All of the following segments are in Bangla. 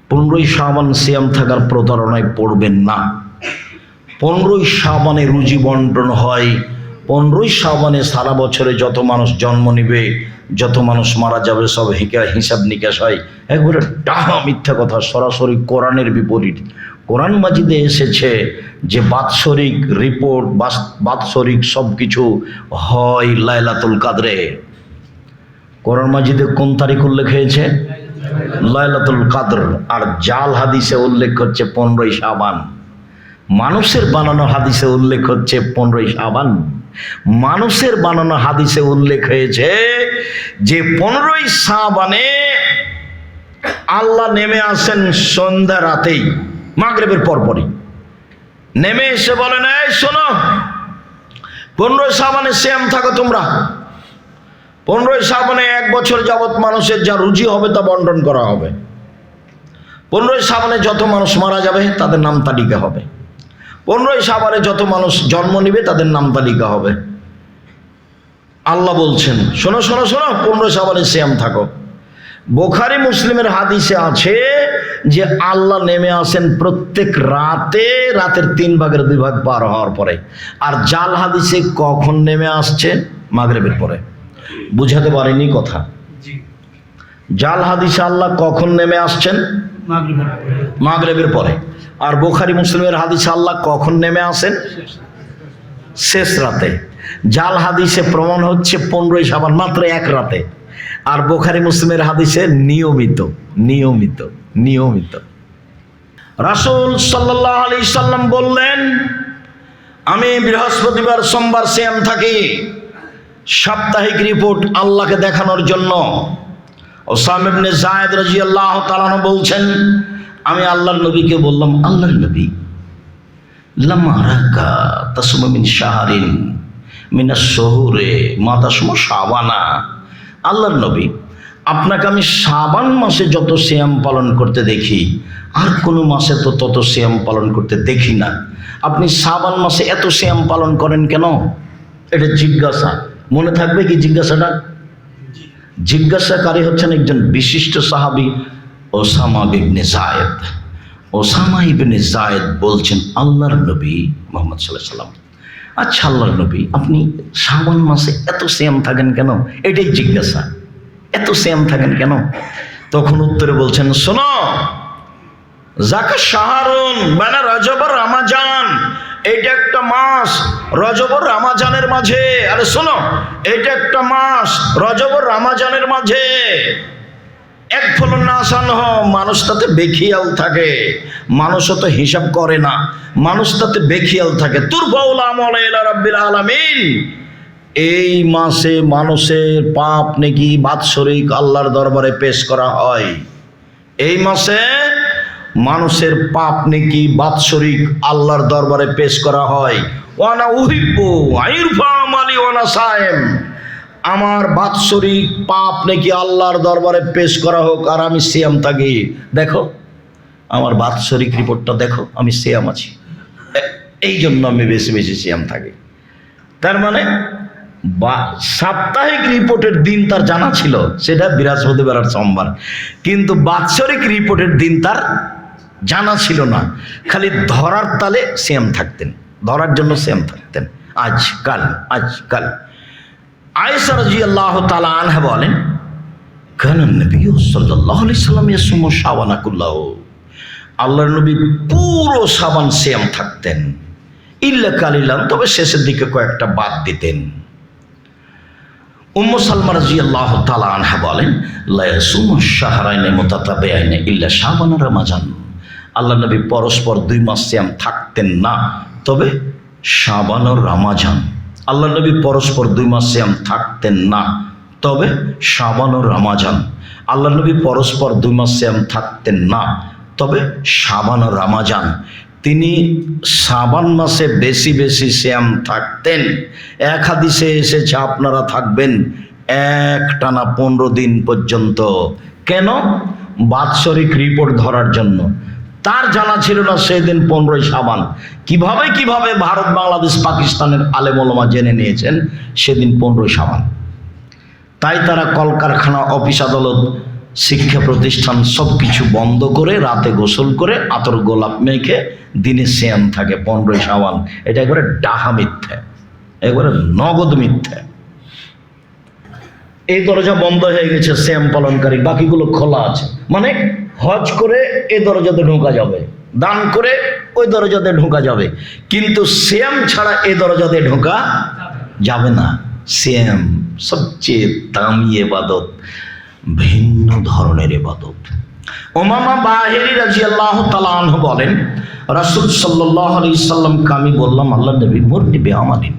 15ই শাবান সিয়াম থাকার প্রতারণায় পড়বেন না। 15ই শাবানে রুজি বন্টন হয়। 15ই শাবানে সারা বছরে যত মানুষ জন্ম নিবে, যত মানুষ মারা যাবে, সব হিসাব নিকাশ হয়। একবারে ডাহা মিথ্যা কথা, সরাসরি কোরআনের বিপরীত। কোরআন মাজিদে এসেছে যে বাৎসরিক রিপোর্ট, বাৎসরিক সব কিছু হয় লাইলাতুল কাদরে। কোরআন মাজিদে কোন তারিখ উল্লেখ হয়েছে? লাইলাতুল কাদর। আর জাল হাদিসে উল্লেখ হচ্ছে 15ই শাবান। মানুষের বানানো হাদিসে উল্লেখ হচ্ছে 15ই শাবান। মানুষের বানানো হাদিসে উল্লেখ হয়েছে যে 15ই শাবানে আল্লাহ নেমে আসেন সন্ধ্যা রাতেই, মাগরিবের পরপরই নেমে এসে বলেন, এই শোনো, 15ই শাবানে সিয়াম থাকো তোমরা। 15ই শাবানে 1 বছর যাবৎ মানুষের যা রুজি হবে তা বন্টন করা হবে। 15ই শাবানে যত মানুষ মারা যাবে তাদের নাম তালিকা হবে। 15ই শাবানে যত মানুষ জন্ম নিবে তাদের নাম তালিকা হবে। আল্লাহ বলছেন, শোনো শোনো শোনো, 15ই শাবানে সিয়াম থাকো। বুখারী মুসলিমের হাদিসে আছে যে আল্লাহ নেমে আসেন প্রত্যেক রাতে, রাতের 3 ভাগের 2 ভাগ পার হওয়ার পরে। আর জাল হাদিসে কখন নেমে আসছে? মাগরিবের পরে। বুঝাতে পারিনি কথা? জাল হাদিসে আল্লাহ কখন নেমে আসছেন? মাগরিবের পরে। আর বুখারী মুসলিমের হাদিসে আল্লাহ কখন নেমে আসেন? শেষ রাতে। জাল হাদিসে প্রমাণ হচ্ছে 15ই শাবান মাত্র 1 রাতে। আর বুখারী মুসলিমের হাদিসে নিয়মিত নিয়মিত নিয়মিত। রাসূল সাল্লাল্লাহু আলাইহি সাল্লাম বললেন, আমি বৃহস্পতিবার সোমবার সিয়াম থাকি সাপ্তাহিক রিপোর্ট আল্লাহকে দেখানোর জন্য। ওসামা ইবনে যায়েদ রাদিয়াল্লাহু তাআলা বলছেন, আমি আল্লাহর নবীকে বললাম, আল্লাহর নবী, লামা রাকা তাসমু মিন শাহরিন মিনাশ শুহুরে মা তাসমু শাবানা। আল্লাহর নবী, আপনাকে আমি শাবান মাসে যত সিয়াম পালন করতে দেখি, আর কোনো মাসে তো তত সিয়াম পালন করতে দেখি না। আপনি শাবান মাসে এত সিয়াম পালন করেন কেন? এটা জিজ্ঞাসা। মনে থাকবে কি জিজ্ঞাসাটা? জিজ্ঞাসাকারী হচ্ছেন একজন বিশিষ্ট সাহাবী ওসামা ইবনে যায়েদ। ওসামা ইবনে যায়েদ বলছেন, আল্লাহর নবী মুহাম্মদ সাল্লাল্লাহু আলাইহি ওয়াসাল্লাম, আচ্ছা আল্লাহর নবী, আপনি শাবান মাসে এত সিয়াম থাকেন কেন? এটাই জিজ্ঞাসা, এত সিয়াম থাকেন কেন? তখন উত্তরে বলছেন, শোনো, যাকা শাহরুন বাইনা রজব আর রমাজান, এইটা একটা মাস রজব আর রমাজানের মাঝে। আরে শোনো, এইটা একটা মাস রজব আর রমাজানের মাঝে। এক ফলন না আসান মানুষ তাতে বেখিয়াল থাকে। মানুষও তো হিসাব করে না, মানুষ তাতে বেখিয়াল থাকে। তুরফাউল আমল ইলা রাব্বিল আলামিন। এই মাসে মানুষের পাপ নেকি বাৎসরিক আল্লাহর দরবারে পেশ করা হয়। এই মাসে মানুষের পাপ নেকি বাৎসরিক আল্লাহর দরবারে পেশ করা হয়। ওয়ানা উহিব্বু আইরফা আমালি ওয়ানা সায়েম। আমার বাৎসরিক পাপ নাকি আল্লাহর দরবারে পেশ করা হোক আর আমি সিয়াম থাকি। দেখো আমার বাৎসরিক রিপোর্টটা দেখো, আমি সিয়াম আছি, এই জন্য আমি বেশি বেশি সিয়াম থাকি। তার মানে সাপ্তাহিক রিপোর্টের দিন তার জানা ছিল, সেটা বৃহস্পতিবার আর সোমবার, কিন্তু বাৎসরিক রিপোর্টের দিন তার জানা ছিল না। খালি ধরার তালে সিয়াম থাকতেন, ধরার জন্য সিয়াম থাকতেন। আজকাল আজকাল আয়েশা রাদিয়াল্লাহু তাআলা আনহা বলেন, কানা নবী সাল্লাল্লাহু আলাইহি সাল্লাম ইয়াসুমু শাবানা কুল্লাহু। আল্লাহর নবী পুরো শাবান সিয়াম থাকতেন, ইল্লা কালিলান, তবে শেষের দিকে কয়েকটা বাদ দিতেন। উম্মু সালমা রাদিয়াল্লাহু তাআলা আনহা বলেন, লা ইয়াসুমু শাহরাইনি মুতাতাবিআইনি ইল্লা শাবান আর রমাজান। আল্লাহর নবী পরস্পর 2 মাস সিয়াম থাকতেন না, তবে শাবান আর রমাজান। আল্লাহ নবী পরস্পর 2 মাস সিয়াম থাকতেন না, তবে শাবান ও রমাজান। আল্লাহ নবী পরস্পর 2 মাস সিয়াম থাকতেন না, তবে শাবান ও রমাজান। তিনি শাবান মাসে বেশি বেশি সিয়াম থাকতেন। এক হাদিসে এসেছে আপনারা থাকবেন একটানা 15 দিন পর্যন্ত। কেন? বাৎসরিক রিপোর্ট ধরার জন্য। তার জানা ছিল না সেদিন 15ই শাবান। কিভাবে ভারত, বাংলাদেশ, পাকিস্তানের আলেম ওলামা জেনে নিয়েছেন সেদিন 15ই শাবান। তাই তারা কলকারখানা, অফিস আদালত শিক্ষা প্রতিষ্ঠান সব কিছু বন্ধ করে রাতে গোসল করে আতর গোলাপ মেখে দিনে সিয়াম থাকে 15ই শাওয়াল। এটা একবারে ডাহা মিথ্যা, একবারে নগদ মিথ্যা। এই দরজা বন্ধ হয়ে গেছে সিয়াম পালনকারী, বাকিগুলো খোলা আছে। মানে হজ করে এই দরজাতে ঢোকা যাবে, দান করে ওই দরজাতে ঢোকা যাবে, কিন্তু সিয়াম ছাড়া এই দরজাতে ঢোকা যাবে না। সিয়াম সবচেয়ে দামি ইবাদত, ভিন্ন ধরনের ইবাদত। উমামা বাহিরি রাদিয়াল্লাহু তাআলা আনহু বলেন, রাসূল সাল্লাল্লাহু আলাইহি সাল্লামকে আমি বললাম, আল্লাহ নবী মুরনি বিআমালিন,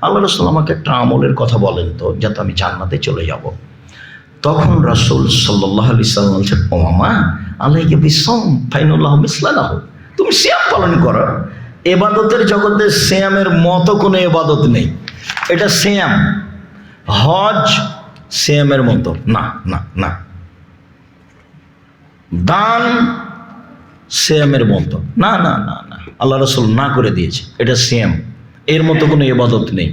আল্লাহ রাসূল আমাকে একটা আমলের কথা বলেন তো, যাতে আমি জান্নাতে চলে যাব। তখন রাসূল সাল্লাল্লাহু আলাইহি সাল্লাম বলছেন, উমামা আলাইকা বিসসাম ফাইনাল্লাহু মিসলাহু, তুমি সিয়াম পালন করো। ইবাদতের জগতে সিয়ামের মতো কোনো ইবাদত নেই। এটা সিয়াম, হজ সিয়ামের মতো না, না না। দান সিয়ামের মতো না, না না না, আল্লাহ রাসূল না করে দিয়েছে। এটা সিয়াম, এর মতো কোনো ইবাদত নেই।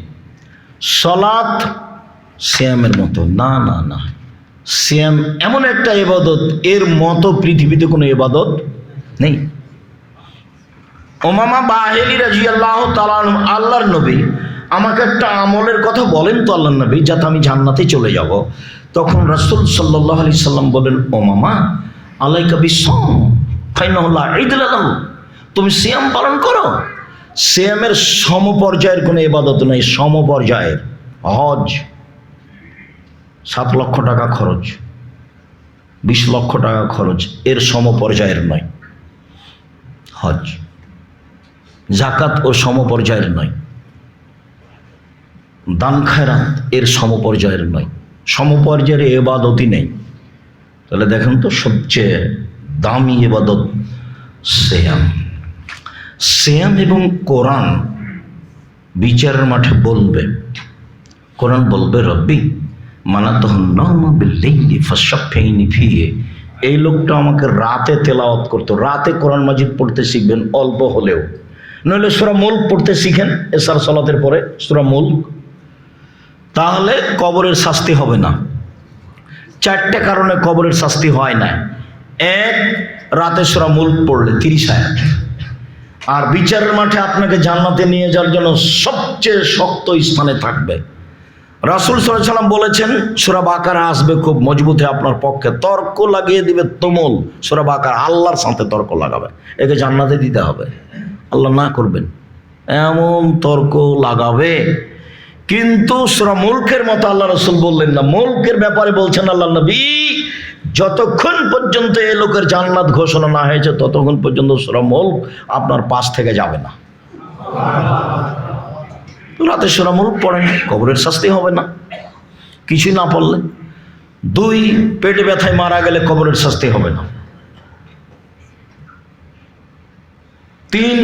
সালাত সিয়ামের মতো না, না না। সিয়াম এমন একটা ইবাদত, এর মতো পৃথিবীতে কোনো ইবাদত নেই। উমামা বাহিলি রাদিয়াল্লাহু তাআলা আনহু, আল্লাহর নবী আমাকে একটা আমলের কথা বলেন তো আল্লাহর নবী, যাতে আমি জান্নাতে চলে যাব। তখন রাসূল সাল্লাল্লাহু আলাইহি সাল্লাম বলেন, উমামা আলাইকা বিসসাম ফাইনাহু লা ইদলা লাহু, তুমি সিয়াম পালন করো। সিয়ামের সমপর্যায়ের কোনো ইবাদত নেই, সমপর্যায়ের। হজ 7 লক্ষ টাকা খরচ, 20 লক্ষ টাকা খরচ, এর সমপর্যায়ের নয় হজ। যাকাত ও সমপর্যায়ের নয়। দান খায়রাত এর সমপর্যায়ের নয়, সমপর্যায়ের ইবাদতই নেই। তাহলে দেখেন তো, সবচেয়ে দামি ইবাদত সিয়াম। সিয়াম এবং কোরআন বিচারের মাঠে বলবে, কোরআন বলবে, রব্বি মানাতহুন নাওমা বিল্লাইলি ফাশাফিনি ফিহি, এই লোকটা আমাকে রাতে তেলাওয়াত করতো। রাতে কোরআন মাজিদ পড়তে শিখবেন, অল্প হলেও। নইলে সূরা মুলক পড়তে শিখেন এশার সালাতের পরে, সূরা মুলক, তাহলে কবরের শাস্তি হবে না। 4টে কারণে কবরের শাস্তি হয় না। 1, রাতে সূরা মুলক পড়লে 30 আয়াত। আর বিচারের মাঠে আপনাকে জান্নাতে নিয়ে যাওয়ার জন্য সবচেয়ে শক্ত স্থানে থাকবে। রাসূল সাল্লাল্লাহু আলাইহি ওয়াসাল্লাম বলেছেন, সূরা বাকারা আসবে খুব মজবুত হয়ে আপনার পক্ষে, তর্ক লাগিয়ে দিবে তুমুল। সূরা বাকারা আল্লাহর সাথে তর্ক লাগাবে, একে জান্নাতে দিতে হবে, আল্লাহ না করবেন এমন তর্ক লাগাবে। কিন্তু সূরা মুলকের মতো আল্লাহ রাসূল বললেন না। মুলকের ব্যাপারে বলছেন আল্লাহ নবী, যতক্ষণ পর্যন্ত এই লোকের জান্নাত ঘোষণা না হয়েছে ততক্ষণ পর্যন্ত সূরা মুলক আপনার পাশ থেকে যাবে না। রাতে সূরা মুলক পড়েন, কবরের শাস্তি হবে না কিছুই না পড়লে। 2, পেটে ব্যথায় মারা গেলে কবরের শাস্তি হবে না। 3,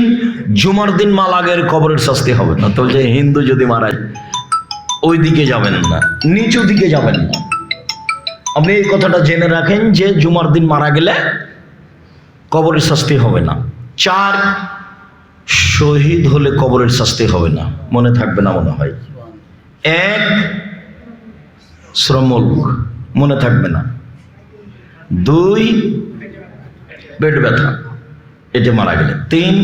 জুমার দিন মারা গেলে কবরের শাস্তি হবে না। তো যে হিন্দু যদি মারা যায়, ওই দিকে যাবেন না, নিচু দিকে যাবেন না। আপনি এই কথাটা জেনে রাখেন যে জুমার দিন মারা গেলে কবরের শাস্তি হবে না। 4, শহীদ হলে কবরের শাস্তি হবে না। মনে থাকবে না মনে হয়। 1, সূরা মুলক মনে থাকবে না। 2, পেট ব্যথা, এটা মারা গেলে। 3,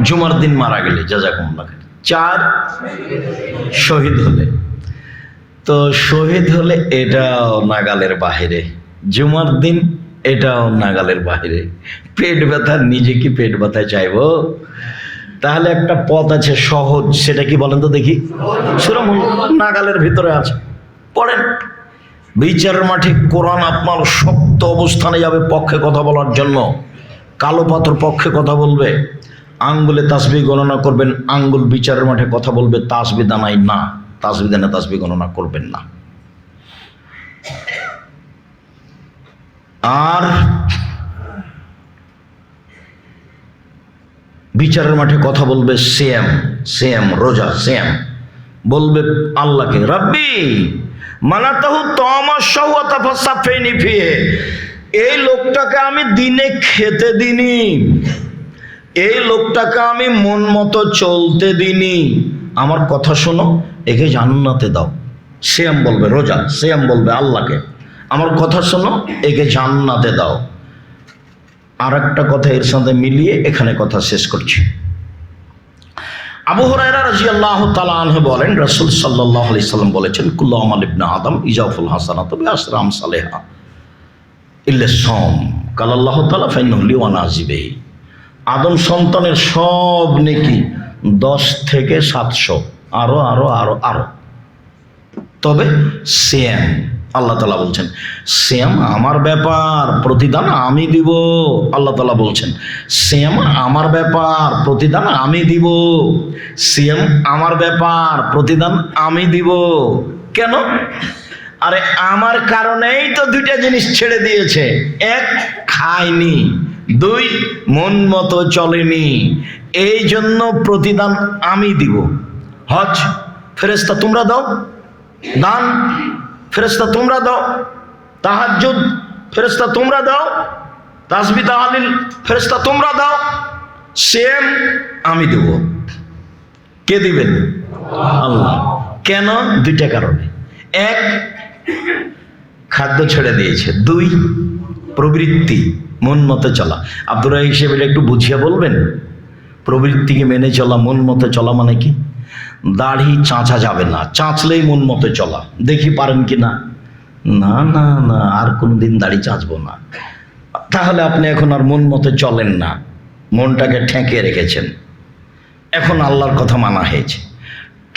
জুমার দিন মারা গেলে, জাযাকুমুল্লাহ। 4, শহীদ হলে। তো শহীদ হলে এটাও নাগালের বাহিরে, জুমার দিন এটাও নাগালের বাহিরে। পেট ব্যথা, নিজে কি পেট ব্যথায় চাইবো? তাহলে একটা পথ আছে সহজ, সেটা কি বলেন তো দেখি? সূরা মুলক নাগালের ভিতরে আছে, পড়েন। বিচারের মাঠে কোরআন আপনার শক্ত অবস্থানে যাবে পক্ষে কথা বলার জন্য। কালো পাথর পক্ষে কথা বলবে, আঙ্গুলে তাসবিহ গণনা করবেন, আঙ্গুল বিচারের মাঠে কথা বলবে, তাসবিহ দানায় না, তাসবিহ দানা তাসবিহ গণনা করবেন না। আর বিচারের মাঠে কথা বলবে সিয়াম, রোজা, সিয়াম বলবে আল্লাহকে, রব্বি মানাতাহু তাওমা শাহওয়াতা ফাসাফিনি ফিহি, এই লোকটাকে আমি দিনে খেতে দিনি, এই লোকটাকে আমি মন মতো চলতে দিনি, আমার কথা শোনো, একে জান্নাতে দাও। সিয়াম বলবে রোজা, সিয়াম বলবে আল্লাহকে আমার কথা শোনো, একে জান্নাতে দাও। আর একটা কথা এর সাথে মিলিয়ে এখানে কথা শেষ করছি। আবু হুরায়রা রাদিয়াল্লাহু তাআলা আনহু বলেন, রাসূল সাল্লাল্লাহু আলাইহি সাল্লাম বলেছেন, কুল্লু আমাল ইবনে আদম ইজাফুল হাসানাতু বিআশরি আমসালিহা ইল্লা সাওম ক্বালা আল্লাহু তাআলা ফাইন্নাহু লি ওয়া নাজিবিহি। আদম সন্তানের সব নেকি 10 থেকে 700, আরো আরো আরো আরো, তবে সিয়াম, আল্লাহ তাআলা বলছেন সিয়াম আমার ব্যাপার, প্রতিদান আমি দিব। আল্লাহ তাআলা বলছেন সিয়াম আমার ব্যাপার, প্রতিদান আমি দিব। সিয়াম আমার ব্যাপার, প্রতিদান আমি দিব। কেন? আরে আমার কারণেই তো দুইটা জিনিস ছেড়ে দিয়েছে। এক, খায়নি। দুই, মন মতো চলেনি। এই জন্য প্রতিদান আমি দিব। হজ ফেরেশতা তোমরা দাও, দান ফেরেশতা তোমরা দাও, তাহাজ্জুদ ফেরেশতা তোমরা দাও, তাসবিহ তাহলিল ফেরেশতা তোমরা দাও, সেম আমি দেব। কে দিবেন? আল্লাহ। কেন? দুইটা কারণে। এক, খাদ্য ছেড়ে দিয়েছে। দুই, প্রবৃত্তি, মন মতো চলা। আব্দুর রাহিম হিসেবে একটু বুঝিয়ে বলবেন, প্রবৃত্তিকে মেনে চলা, মন মতো চলা মানে কি? দাড়ি চাঁচা যাবে না, চাঁচলেই মন মতো চলা। দেখি পারেন কি না? না না না, আর কোনদিন দাড়ি চাঁচবো না। তাহলে আপনি এখন আর মন মতো চলেন না, মনটাকে ঠেকিয়ে রেখেছেন। এখন আল্লাহর কথা মানা হয়েছে,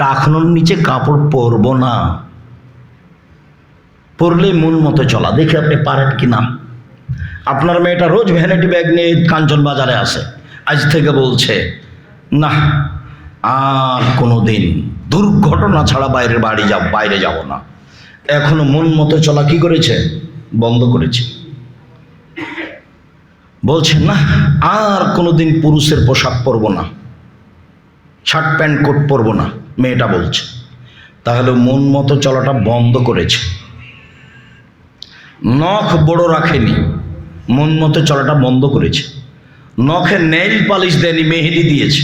টাকনোর নিচে কাপড় পরবো না, পরলেই মন মতো চলা। দেখি আপনি পারেন কি না। আপনার মেয়েটা রোজ ভ্যানিটি ব্যাগ নিয়ে কাঞ্চন বাজারে আসে, আজ থেকে বলছে না আর কোনোদিন দুর্ঘটনা ছাড়া বাইরে যাব না। এখনো মন মতো চলা কি করেছে? বন্ধ করেছে। বলছে না আর কোনোদিন পুরুষের পোশাক পরবো না, শার্ট প্যান্ট কোট পরবো না, মেয়েটা বলছে। তাহলে মন মতো চলাটা বন্ধ করেছে। নখ বড় রাখেনি, মন মতো চলাটা বন্ধ করেছে। নখে নেইল পালিশ দেয়নি, মেহেদি দিয়েছে,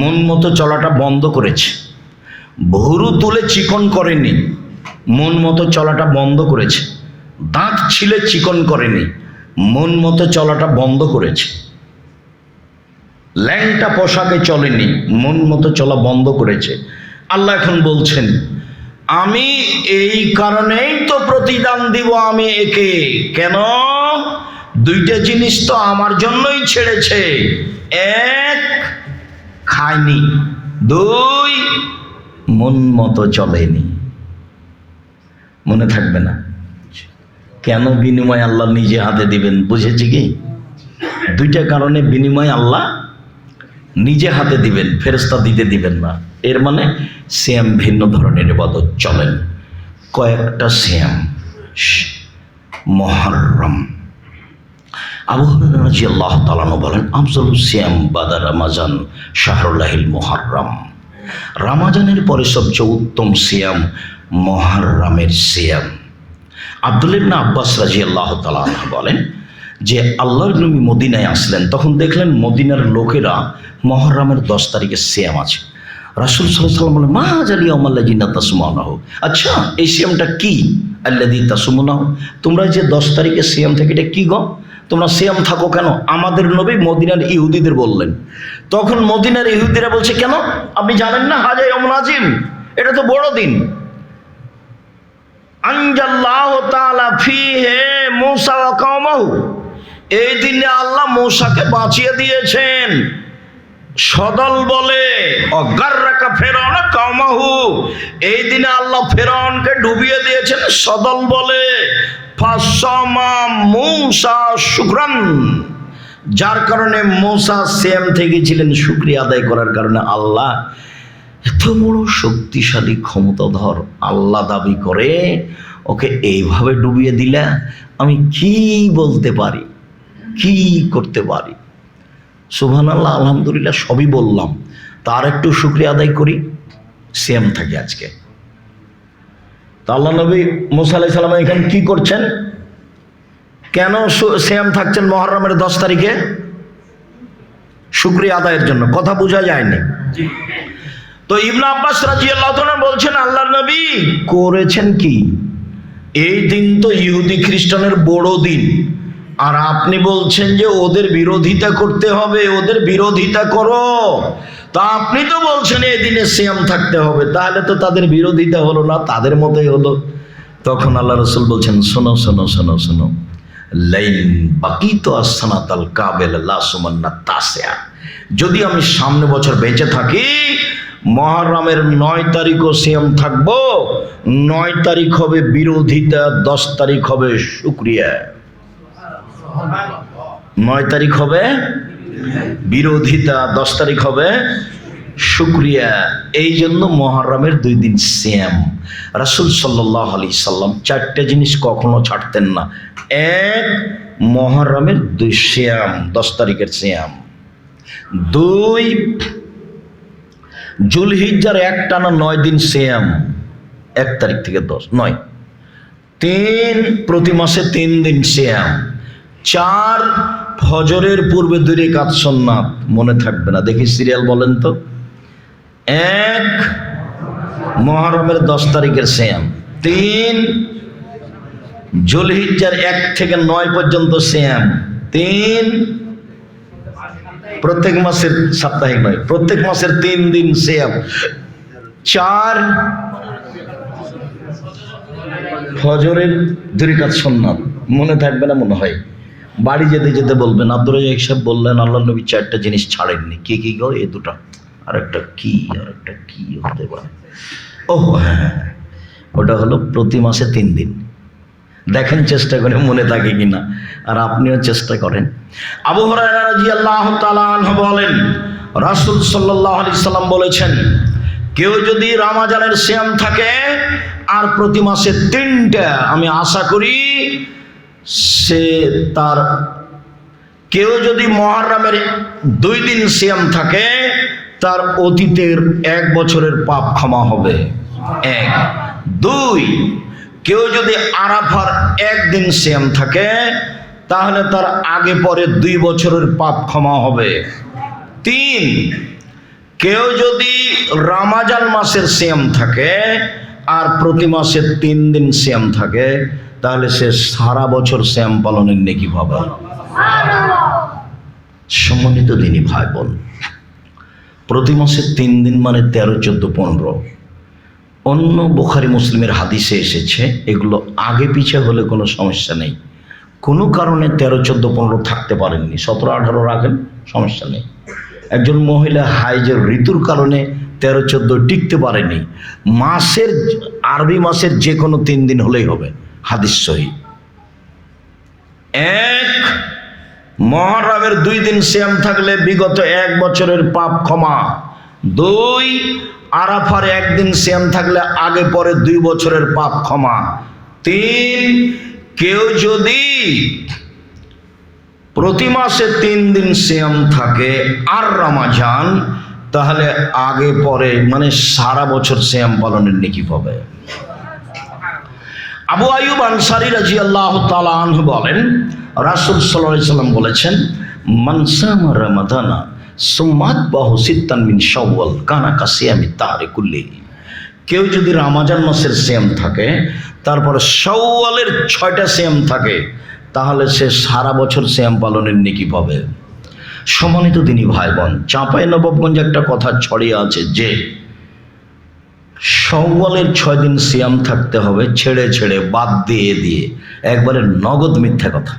মন মতো চলাটা বন্ধ করেছে। ভুরু তুলে চিকন করেনি, মন মতো চলাটা বন্ধ করেছে। দাঁত ছিলে চিকন করেনি, মন মতো চলাটা বন্ধ করেছে। ল্যাংটা পোশাকে চলেনি, মন মতো চলা বন্ধ করেছে। আল্লাহ এখন বলছেন আমি এই কারণেই তো প্রতিদান দিব আমি একে। কেন? দুইটা জিনিস তো আমার জন্যই ছেড়েছে। এক, খায়নি। দুই, মন মতো চলেনি। মনে থাকবে না? কেন বিনিময় আল্লাহ নিজে হাতে দিবেন? বুঝেছি কি? দুইটা কারণে বিনিময় আল্লাহ নিজে হাতে দিবেন, ফেরেশতা দিতে দিবেন না। এর মানে সিয়াম ভিন্ন ধরনের ইবাদত। চলেন কয়েকটা সিয়াম। মুহররম, আবু হুরায়রা রাদিয়াল্লাহু তাআলা আনহু বলেন, আফজালুস সিয়াম বাদা রমাজান শাহরুল্লাহিল মুহররম। রমাজানের পরে সবচেয়ে উত্তম সিয়াম মুহররমের সিয়াম। আব্দুল্লাহ ইবনে আব্বাস রাদিয়াল্লাহু তাআলা আনহু বলেন যে আল্লাহর নবী মদিনায় আসলেন, তখন দেখলেন মদিনার লোকেরা মুহররমের 10 তারিখে সিয়াম আছে। রাসূল সাল্লাল্লাহু আলাইহি ওয়াসাল্লাম বলেন, মা জালি ইয়াউমাল্লাযিনা তাসুমুনাহু। আচ্ছা, এই সিয়ামটা কি? আল্লাযী তাসুমুনাহু, তোমরা যে 10 তারিখে সিয়াম থাকে এটা কি গো? তোমরা সিয়াম থাকো কেন? আমাদের নবী মদিনার ইহুদিদের বললেন। তখন মদিনার ইহুদিরা বলছে, কেন আপনি জানেন না হাজা ইয়াউমুল আযীম, এটা তো বড় দিন। আনজাল্লাহু তাআলা ফীহি মূসা ওয়া কওমাহু, এই দিনে আল্লাহ মূসাকে বাঁচিয়ে দিয়েছেন সদল বলে। অগাররাকা ফিরআউন কওমাহু, এই দিনে আল্লাহ ফিরআউনকে ডুবিয়ে দিয়েছেন সদল বলে। ফাসামা মূসা শুকরান, যার কারণে মূসা সিয়াম থেকে ছিলেন শুকরিয়া আদায় করার কারণে। আল্লাহ এত বড় শক্তিশালী ক্ষমতাধর আল্লাহ দাবি করে, ওকে এইভাবে ডুবিয়ে দিলে আমি কি বলতে পারি, কি করতে পারি? সুবহানাল্লাহ, আলহামদুলিল্লাহ সবই বললাম, তার একটু শুকরিয়া আদায় করি, সিয়াম থাকে আজকে। তা আল্লাহ নবী মুসা আলাইহিস সালাম এখানে কি করছেন? কেন সিয়াম থাকছেন মুহররমের 10 তারিখে? শুকরিয়া আদায়ের জন্য। কথা বোঝা যায়নি? তো ইবনে আব্বাস রাদিয়াল্লাহু তাআলা বলছেন আল্লাহর নবী করেছেন কি? এই দিন তো ইহুদি খ্রিস্টানের বড় দিন, আর আপনি বলছেন যে ওদের বিরোধিতা করতে হবে, ওদের বিরোধিতা করো। তা আপনি তো বলছেন এই দিনে সিয়াম থাকতে হবে, তাহলে তো তাদের বিরোধিতা হলো না, তাদের মতোই হলো। তখন আল্লাহ রাসূল বলছেন শোনো শোনো শোনো শোনো, লাইন বাকিতো আসসানাতাল কাবেল লা সুমান্না তাসিয়া, যদি আমি সামনে বছর বেঁচে থাকি মুহররমের 9 তারিখও সিয়াম থাকবো। 9 তারিখ হবে বিরোধিতা, 10 তারিখ হবে শুকরিয়া। 9 তারিখ হবে বিরোধিতা, 10 তারিখ হবে শুকরিয়া। এই জন্য মুহররমের 2 দিন সিয়াম। রাসূল সাল্লাল্লাহু আলাইহি সাল্লাম 4টে জিনিস কখনো ছাড়তেন না। 1 মুহররমের 2 সিয়াম, 10 তারিখের সিয়াম। 2 জুলহিজ্জার একটানা 9 দিন সিয়াম, 1 তারিখ থেকে 10, 9। 3 প্রতি মাসে 3 দিন সিয়াম। 4 ফজরের পূর্বে 2 রাকাত সুন্নাত। মনে থাকবে না, দেখি সিরিয়াল বলেন তো। 1 মুহররমের 10 তারিখের সিয়াম। 3 জুলহিজ্জার 1 থেকে 9 পর্যন্ত সিয়াম। 3 প্রত্যেক মাসের, সাপ্তাহিক নয়, প্রত্যেক মাসের 3 দিন সিয়াম। 4 ফজরের 2 রাকাত সুন্নাত। মনে থাকবে না মনে হয়, বাড়ি যেতে যেতে বলবেন আব্দুর রাজ্জাক সাহেব বললেন আল্লাহ নবী 4টা জিনিস ছাড়েননি। কি কি গো? এই 2টা, আর একটা কি হতে পারে? ও হ্যাঁ, ওটা হলো প্রতি মাসে 3 দিন। দেখেন চেষ্টা করে মনে থাকে কিনা, আর আপনিও চেষ্টা করেন। আবু হুরায়রা রাদিয়াল্লাহু তাআলা আনহু বলেন রাসূল সাল্লাল্লাহু আলাইহি সাল্লাম বলেছেন, কেউ যদি রমজানের সিয়াম থাকে আর প্রতি মাসে 3টা, আমি আশা করি সে তার, কেউ যদি মুহররমের 2 দিন সিয়াম থাকে তার অতীতের 1 বছরের পাপ ক্ষমা হবে। 1। 2, কেউ যদি আরাফার 1 দিন সিয়াম থাকে তাহলে তার আগে পরে 2 বছরের পাপ ক্ষমা হবে। 3, কেউ যদি রমজান মাসের সিয়াম থাকে আর প্রতি মাসে 3 দিন সিয়াম থাকে তাহলে সে সারা বছর সিয়াম পালনের নেকি পাবে। সম্মানিত দিনী ভাই বোন, প্রতি মাসে 3 দিন মানে 13, 14, 15। অন্য বুখারী মুসলিমের হাদিসে এসেছে, এগুলো আগে পিছে হলে কোনো সমস্যা নেই। কোনো কারণে 13, 14, 15 থাকতে পারেননি, 17, 18 রাখেন, সমস্যা নেই। একজন মহিলা হাইজের ঋতুর কারণে 13, 14 টিকতে পারেনি, মাসের, আরবি মাসের যে কোনো 3 দিন হলেই হবে, হাদিস সহিহ। 1 মুহররমের 2 দিন সিয়াম থাকলে বিগত 1 বছরের পাপ ক্ষমা। 2 আরাফার 1 দিন সিয়াম থাকলে আগে পরে 2 বছরের পাপ ক্ষমা। 3 কেউ যদি প্রতি মাসে 3 দিন সিয়াম থাকে আর রমজান, তাহলে আগে পরে মানে সারা বছর সিয়াম পালনের নেকি পাবে। আবু আইয়ুব আনসারী রাদিয়াল্লাহু তাআলা আনহু বলেন রাসূল সাল্লাল্লাহু আলাইহি সাল্লাম বলেছেন, মান সামা রমাদানা সুম্মাত বাহু সিত্তান মিন শাওয়াল কানা কাসিয়ামি তাহরি কুল্লিহি। কেউ যদি রমজান মাসের সিয়াম থাকে তারপর শাওয়ালের 6টা সিয়াম থাকে তাহলে সে সারা বছর সিয়াম পালনের নেকি পাবে। সম্মানিত দিনী ভাই বোন, চাঁপাইনবাবগঞ্জে একটা কথা ছড়িয়ে আছে যে শাওয়ালের 6 দিন সিয়াম থাকতে হবে, ছেড়ে ছেড়ে বাদ দিয়ে, একবারে নগদ মিথ্যা কথা।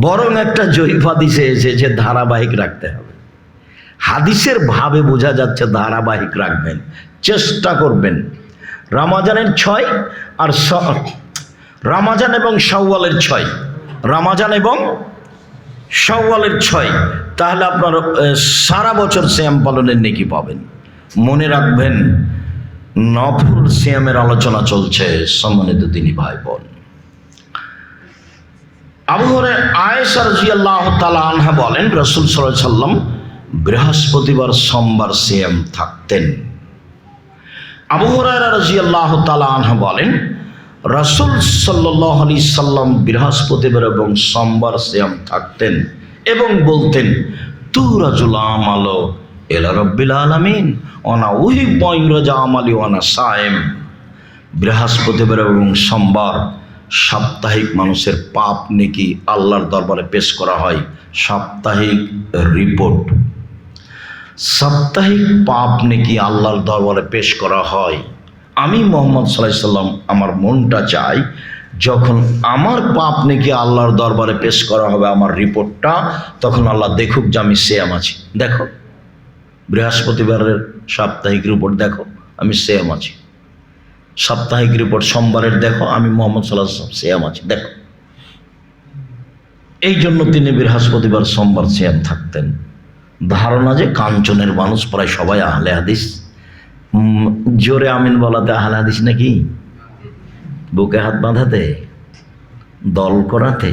বরং একটা জয়ীফ হাদিসে এসেছে ধারাবাহিক রাখতে হবে। হাদিসের ভাবে বোঝা যাচ্ছে ধারাবাহিক রাখবেন, চেষ্টা করবেন। রমজানের 6 আর রমজান এবং শাওয়ালের 6, রমজান এবং শাওয়ালের 6, তাহলে আপনার সারা বছর সিয়াম পালনের নেকি পাবেন। মনে রাখবেন নফল সিয়ামের আলোচনা চলছে। সম্মানিত দিনী ভাই বোন, আবু হুরায়রা আয়েশা রাদিয়াল্লাহু তাআলা আনহা বলেন রাসূল সাল্লাল্লাহু আলাইহি সাল্লাম বৃহস্পতিবার সোমবার সিয়াম থাকতেন। আবু হুরায়রা রাদিয়াল্লাহু তাআলা আনহু বলেন রাসূল সাল্লাল্লাহু আলাইহি সাল্লাম বৃহস্পতিবার এবং সোমবার সিয়াম থাকতেন এবং বলতেন তুরাজুল আমালু ইলা রাব্বিল আলামিন ওয়া না উহিব্বু ইউরাজা আমালি ওয়া না সায়েম। বৃহস্পতিবার এবং সোমবার সাপ্তাহিক মানুষের পাপ নেকি আল্লাহর দরবারে পেশ করা হয়। সাপ্তাহিক রিপোর্ট, সাপ্তাহিক পাপ নেকি আল্লাহর দরবারে পেশ করা হয়। আমি মুহাম্মদ সাল্লাল্লাহু আলাইহি সাল্লাম আমার মনটা চাই যখন আমার পাপ নেকি আল্লাহর দরবারে পেশ করা হবে আমার রিপোর্টটা, তখন আল্লাহ দেখুক যে আমি সেম আছি। দেখো বৃহস্পতিবারের সাপ্তাহিক রিপোর্ট দেখো আমি সেম আছি, সাপ্তাহিক রিপোর্ট সোমবারের দেখো আমি মুহাম্মদ সাল্লাল্লাহু আলাইহি ওয়াসাল্লাম সেম আছি। দেখো এই জন্য তিনি বৃহস্পতিবার সোমবার সেম থাকতেন। ধারণা যে কাঞ্চনের মানুষ প্রায় সবাই আহলে হাদিস। জোরে আমিন বলাতে আহলে হাদিস নাকি? বুকে হাত বাঁধাতে, দল করাতে।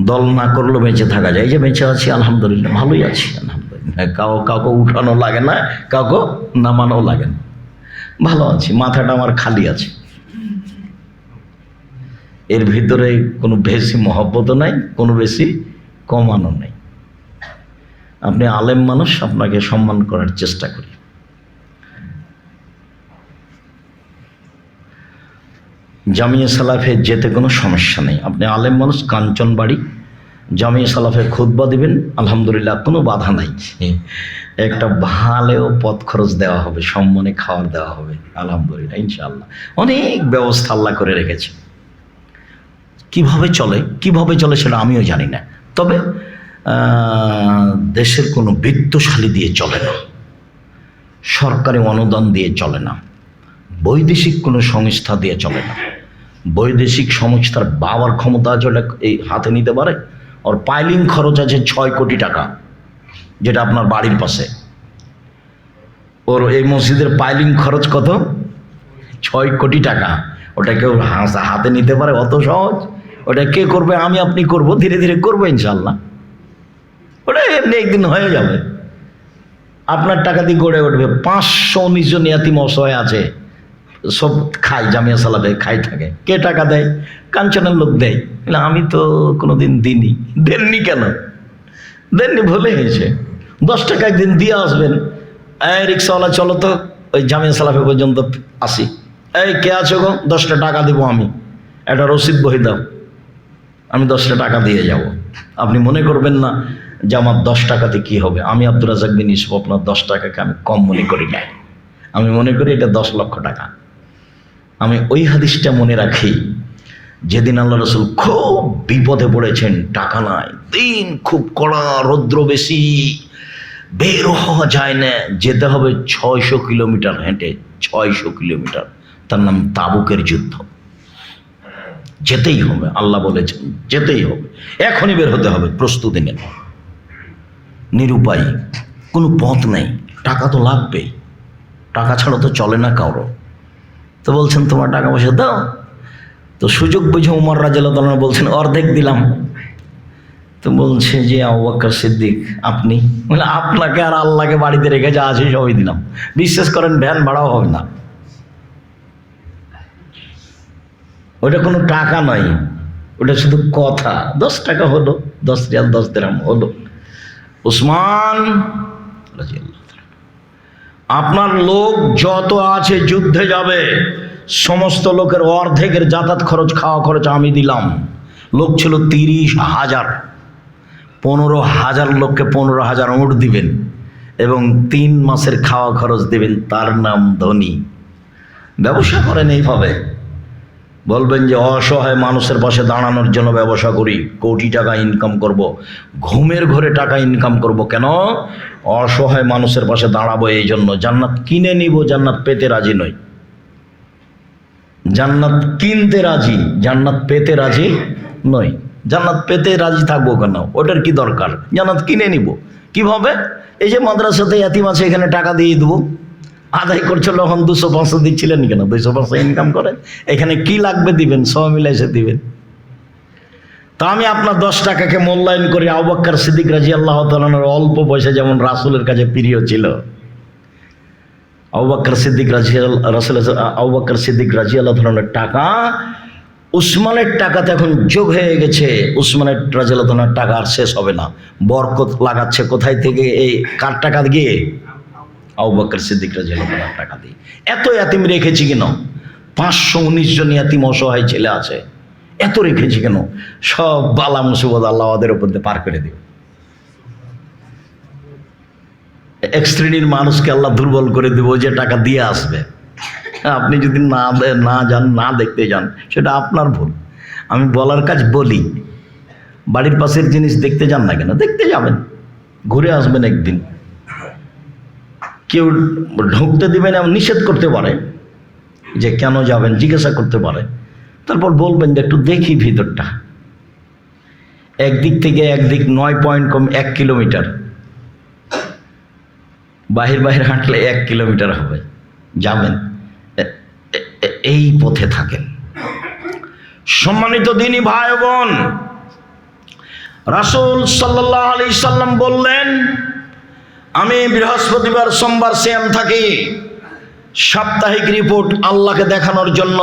দল না করলেও বেঁচে থাকা যায়। এই যে বেঁচে আছি আলহামদুলিল্লাহ, ভালোই আছি আলহামদুলিল্লাহ। কাউকে উঠানো লাগে না, কাউকে নামানো লাগে না, ভালো আছি। মাথাটা আমার খালি আছে, এর ভিতরে কোনো বেশি মহব্বতও নাই, কোনো বেশি কমানো নেই। আপনি আলেম মানুষ, আপনাকে সম্মান করার চেষ্টা করি। জামিয়া সালাফে যেতে কোনো সমস্যা নেই। আপনি আলেম মানুষ, কাঞ্চন বাড়ি, জামিয়া সালাফে খুতবা দিবেন, আলহামদুলিল্লাহ কোনো বাধা নাই। একটা ভালো পথ খরচ দেওয়া হবে, সম্মানে খাওয়ার দেওয়া হবে, আলহামদুলিল্লাহ ইনশাআল্লাহ। অনেক ব্যবস্থা আল্লাহ করে রেখেছে। কিভাবে চলে সেটা আমিও জানি না, তবে দেশের কোনো বিত্তশালী দিয়ে চলে না, সরকারি অনুদান দিয়ে চলে না, বৈদেশিক কোনো সংস্থা দিয়ে চলে না। বৈদেশিক সংস্থার বাবার ক্ষমতা আছে, ওটা এই হাতে নিতে পারে। ওর পাইলিং খরচ আছে 6 কোটি টাকা, যেটা আপনার বাড়ির পাশে। ওর এই মসজিদের পাইলিং খরচ কত? 6 কোটি টাকা। ওটা কেউ হাতে নিতে পারে? অত সহজ? ওটা কে করবে? আমি আপনি করব, ধীরে ধীরে করবো ইনশাল্লাহ। ওটা এমনি একদিন হয়ে যাবে, আপনার টাকা দিয়ে গড়ে উঠবে। 519 জন ইয়াতিম অসহায় আছে, সব খাই, জামিয়া সালাফে খাই থাকে। কে টাকা দেয়? কাঞ্চনের লোক দেয়। আমি তো কোনোদিন দিইনি। দেননি কেন? দেননি, ভুলে গেছে। 10 টাকা একদিন দিয়ে আসবেন। এই রিক্সাওয়ালা চলো তো ওই জামিয়া সালাফে পর্যন্ত আসি। এই কে আছো গো? 10টা টাকা দিব আমি, একটা রসিদ বহি দাও, আমি 10টা টাকা দিয়ে যাব। আপনি মনে করবেন না যে আমার 10 টাকাতে কি হবে। আমি আব্দুর রাজ্জাক বিন ইউসুফ আপনার 10 টাকাকে আমি কম মনে করি না, আমি মনে করি এটা 10 লক্ষ টাকা। আমি ওই হাদিসটা মনে রাখি, যেদিন আল্লাহ রসুল খুব বিপদে পড়েছেন, টাকা নাই, দিন খুব কড়া, রৌদ্র বেশি, বের হওয়া যায় না, যেতে হবে 600 কিলোমিটার হেঁটে, 600 কিলোমিটার। তার নাম তাবুকের যুদ্ধ। যেতেই হবে, আল্লাহ বলেছেন যেতেই হবে, এখনই বের হতে হবে, প্রস্তুতি নেন। নিরুপায়, কোনো পথ নেই, টাকা তো লাগবেই, টাকা ছাড়া তো চলে না কারো। তো বলছেন তোমার টাকা পয়সা দাও। তো সুযোগ বুঝে উমর রাদিয়াল্লাহু তাআলা বলছেন অর্ধেক দিলাম। তো বলছে যে আবু বকর সিদ্দিক আপনি? বলে আপনাকে আর আল্লাহকে বাড়িতে রেখে যা আছে সবই দিলাম, বিশ্বাস করেন ভ্যান ভাড়াও হবে না। ওটা কোনো টাকা নয়, ওটা শুধু কথা। 10 টাকা হলো, 10 রিয়াল 10 দিরহাম হলো। উসমান রাদিয়াল্লাহু তাআলা, আপনার লোক যত আছে যুদ্ধে যাবে, সমস্ত লোকের অর্ধেকের যাতায়াত খরচ, খাওয়া খরচ আমি দিলাম। লোক ছিল 30,000, 15,000 লোককে 15,000 উট দিবেন এবং 3 মাসের খাওয়া খরচ দিবেন। তার নাম ধনী। ব্যবসা করেন এইভাবে, বলবেন যে অসহায় মানুষের পাশে দাঁড়ানোর জন্য ব্যবসা করি, কোটি টাকা ইনকাম করব, ঘুমের ঘরে টাকা ইনকাম করব। কেন? অসহায় মানুষের পাশে দাঁড়াবো এই জন্য। জান্নাত কিনে নিব, জান্নাত পেতে রাজি নই। জান্নাত কিনতে রাজি, জান্নাত পেতে রাজি নই। জান্নাত পেতে রাজি থাকবো কেন? ওটার কি দরকার? জান্নাত কিনে নিব। কিভাবে? এই যে মাদ্রাসাতে ইয়াতিম আছে, এখানে টাকা দিয়ে দেবো। আদায় করছিল যখন 200-500 দিচ্ছিলেন কেন? 200-500 ইনকাম করেন, এখানে কি লাগবে দিবেন, সব মিলে এসে দিবেন। তা আমি আপনার 10 টাকাকে মূল্যায়ন করি। আবু বকর সিদ্দিক রাদিয়াল্লাহু তাআলা অল্প পয়সা যেমন রাসূলের কাছে প্রিয় ছিল, আবু বকর সিদ্দিক রাদিয়াল্লাহু তাআলার টাকা উসমানের টাকাতে এখন যোগ হয়ে গেছে। উসমানের রাদিয়াল্লাহু তাআলার টাকা আর শেষ হবে না। বরকত লাগাচ্ছে কোথায় থেকে? এই কার টাকা দিয়ে? আবু বকর সিদ্দিক রাদিয়াল্লাহু তাআলার টাকা দিয়ে। এত ইয়াতিম রেখেছি কেন? 519 জন ইয়াতিম অসহায় ছেলে আছে, এত রেখেছি কেন? সব বালা মুসিবত আল্লাহ ওদের উপর দিয়ে পার করে দিবে। এক শ্রেণীর মানুষকে আল্লাহ দুর্বল করে দেবো, যে টাকা দিয়ে আসবে। আপনি যদি না যান, না দেখতে যান, সেটা আপনার ভুল। আমি বলার কাজ বলি। বাড়ির পাশের জিনিস দেখতে যান না কেন? দেখতে যাবেন, ঘুরে আসবেন একদিন। কেউ ঢুকতে দিবেন এমন নিষেধ করতে পারে, যে কেন যাবেন জিজ্ঞাসা করতে পারে। তারপর বলবেন যে একটু দেখি ভিতরটা। একদিক থেকে একদিক 9 পয়েন্ট কম 1 কিলোমিটার, বাহির হাঁটলে 1 কিলোমিটার হবে, যাবেন। এই পথে থাকেন। সম্মানিত দিনী ভাই বোন, রাসূল সাল্লাল্লাহু আলাইহি সাল্লাম বললেন, আমি বৃহস্পতিবার সোমবার সিয়াম থাকি সাপ্তাহিক রিপোর্ট আল্লাহকে দেখানোর জন্য।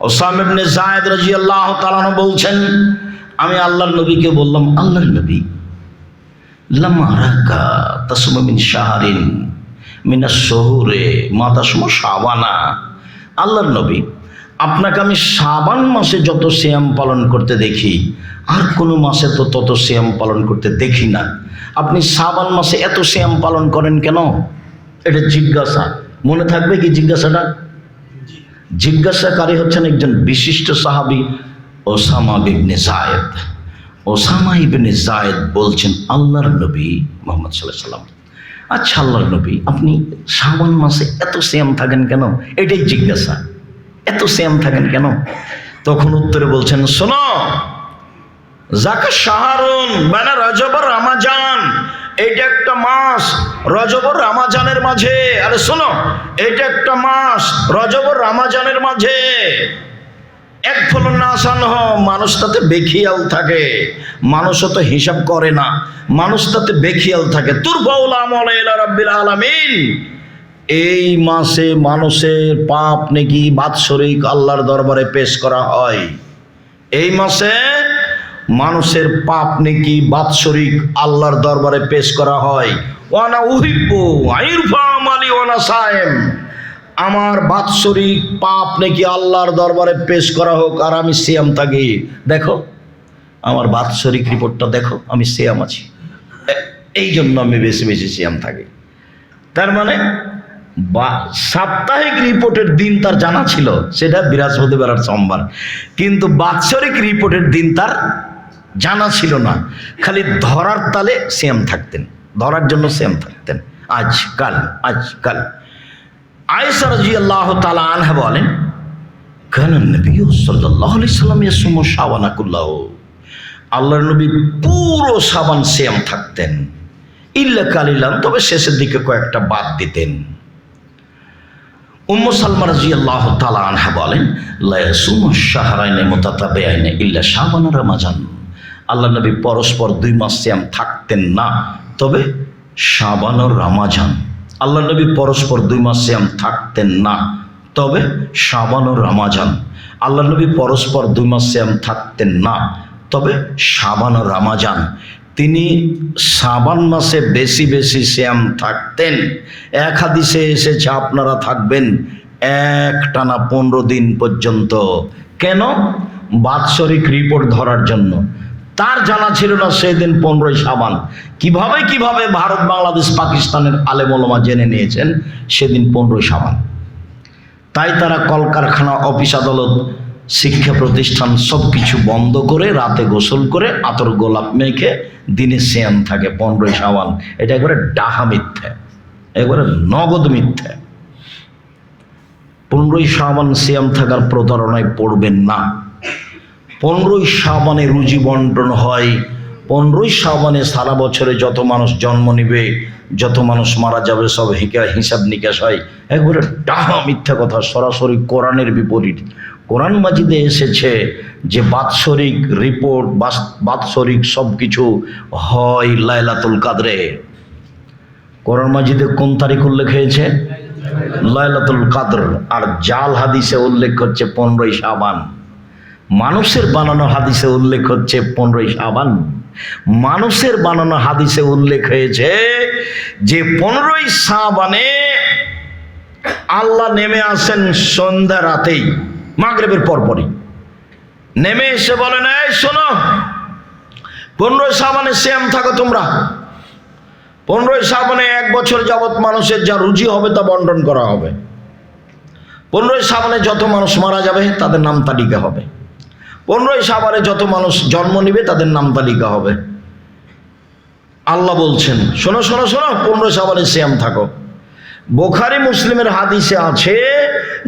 ওসামা ইবনে যায়েদ রাদিয়াল্লাহু তাআলা বলছেন, আমি আল্লাহর নবীকে বললাম, আল্লাহর নবী, লামা রাকা তাসমু মিন শাহরিন মিনাশ শুহুরে মা তাসমু শাবানা। আল্লাহর নবী, আপনাকে আমি শাবান মাসে যত সিয়াম পালন করতে দেখি, আর কোনো মাসে তো তত সিয়াম পালন করতে দেখি না। আপনি শাবান মাসে এত সিয়াম পালন করেন কেন? এটা জিজ্ঞাসা। মনে থাকবে কি জিজ্ঞাসাটা? জিজ্ঞাসাকারী হচ্ছেন একজন বিশিষ্ট সাহাবী ওসামা ইবনে যায়েদ। ওসামা ইবনে যায়েদ বলছেন, আল্লাহর নবী মুহাম্মদ সাল্লাল্লাহু আলাইহি ওয়াসাল্লাম, আচ্ছা আল্লাহর নবী, আপনি শাবান মাসে এত সিয়াম থাকেন কেন? এটাই জিজ্ঞাসা, এত সিয়াম থাকেন কেন? তখন উত্তরে বলছেন, শোনো, যাকা শাহরুন মানে রজব আর রমাজান, এটা একটা মাস রজব আর রমাজানের মাঝে। আরে শোনো, এটা একটা মাস রজব আর রমাজানের মাঝে। এক ফলন না আসান মানুষ তাতে বেখিয়াল থাকে, মানুষও তো হিসাব করে না, মানুষ তাতে বেখিয়াল থাকে। তুরফাউল আমাল ইলা রাব্বিল আলামিন। এই মাসে মানুষের পাপ নেকি বাৎসরিক আল্লাহর দরবারে পেশ করা হয়। এই মাসে মানুষের পাপ নেকি বাৎসরিক আল্লাহর দরবারে পেশ করা হয়। ওয়ানা উহিব্বু আইরফা আমালি ওয়ানা সায়েম। আমার বাৎসরিক পাপ নাকি আল্লাহর দরবারে পেশ করা হোক আর আমি সিয়াম থাকি। দেখো আমার বাৎসরিক রিপোর্টটা দেখো, আমি সিয়াম আছি, এই জন্য আমি বেশি বেশি সিয়াম থাকি। তার মানে সাপ্তাহিক রিপোর্টের দিন তার জানা ছিল, সেটা বৃহস্পতিবার আর সোমবার, কিন্তু বাৎসরিক রিপোর্টের দিন তার জানা ছিল না। খালি ধরার তালে সিয়াম থাকতেন, ধরার জন্য সিয়াম থাকতেন। আজকাল আয়েশা রাদিয়াল্লাহু তাআলা আনহা বলেন, কানা নবী সাল্লাল্লাহু আলাইহি সাল্লাম ইয়াসুমু শাবানা কুল্লাহু। আল্লাহর নবী পুরো শাবান সিয়াম থাকতেন, ইল্লা কালিলান, তবে শেষের দিকে কয়েকটা বাদ দিতেন। উম্মু সালমা রাদিয়াল্লাহু তাআলা আনহা বলেন, লা ইয়াসুমু শাহরাইনি মুতাতাবিআইনি ইল্লা শাবান আর রমাজান। আল্লাহর নবী পরস্পর 2 মাস সিয়াম থাকতেন না, তবে শাবান আর রমাজান। আল্লাহর নবী পরস্পর 2 মাস সিয়াম থাকতেন না, তবে শাবান ও রমাজান। আল্লাহর নবী পরস্পর 2 মাস সিয়াম থাকতেন না, তবে শাবান ও রমাজান। তিনি শাবান মাসে বেশি বেশি সিয়াম থাকতেন। এক হাদিসে এসেছে আপনারা থাকবেন একটানা 15 দিন পর্যন্ত। কেন? বাৎসরিক রিপোর্ট ধরার জন্য। তার জানা ছিল না সেদিন 15ই শাবান। কিভাবে ভারত, বাংলাদেশ, পাকিস্তানের আলেম ওলামা জেনে নিয়েছেন সেদিন 15ই শাবান। তাই তারা কলকারখানা, অফিস আদালত, শিক্ষা প্রতিষ্ঠান সব কিছু বন্ধ করে রাতে গোসল করে আতর গোলাপ মেখে দিনে সিয়াম থাকে 15ই শাবান। এটা একবারে ডাহা মিথ্যে, একবারে নগদ মিথ্যে। 15ই শাবান সিয়াম থাকার প্রতারণায় পড়বেন না। 15ই শাবানে রুজি বন্টন হয়। 15ই শাবানে সারা বছরে যত মানুষ জন্ম নিবে, যত মানুষ মারা যাবে, সব হিসাব নিকাশ হয়। একবারে ডাহা মিথ্যা কথা, সরাসরি কোরআনের বিপরীত। কোরআন মাজিদে এসেছে যে বাৎসরিক রিপোর্ট, বাৎসরিক সব কিছু হয় লাইলাতুল কাদরে। কোরআন মাজিদে কোন তারিখ উল্লেখ হয়েছে? লাইলাতুল কাদর। আর জাল হাদিসে উল্লেখ হচ্ছে 15ই শাবান। মানুষের বানানো হাদিসে উল্লেখ হচ্ছে 15ই শাবান। মানুষের বানানো হাদিসে উল্লেখ হয়েছে যে 15ই শাবানে আল্লাহ নেমে আসেন সন্ধ্যা রাতেই, মাগরিবের পরপরই নেমে এসে বলেন, এই শোনো, 15ই শাবানে সিয়াম থাকো তোমরা। 15ই শাবানে 1 বছর যাবৎ মানুষের যা রুজি হবে তা বন্টন করা হবে। 15ই শাবানে যত মানুষ মারা যাবে তাদের নাম তালিকা হবে। 15ই শাবানে যত মানুষ জন্ম নিবে তাদের নাম তালিকা হবে। আল্লাহ বলছেন, শোনো শোনো শোনো, 15ই শাবানে সিয়াম থাকো। বুখারী মুসলিমের হাদিসে আছে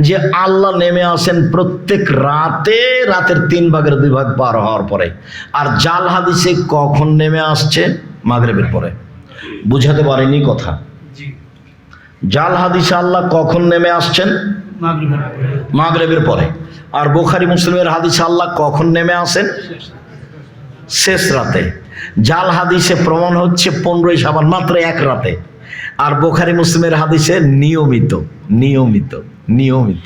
যে আল্লাহ নেমে আসেন প্রত্যেক রাতে, রাতের 3 ভাগের 2 ভাগ পার হওয়ার পরে। আর জাল হাদিসে কখন নেমে আসছে? মাগরিবের পরে। বুঝাতে পারিনি কথা? জাল হাদিসে আল্লাহ কখন নেমে আসছেন? মাগরিবের পরে। আর বুখারী মুসলিমের হাদিসে আল্লাহ কখন নেমে আসেন? শেষ রাতে। জাল হাদিসে প্রমাণ হচ্ছে 15ই শাবান মাত্র 1 রাতে। আর বুখারী মুসলিমের হাদিসে নিয়মিত নিয়মিত নিয়মিত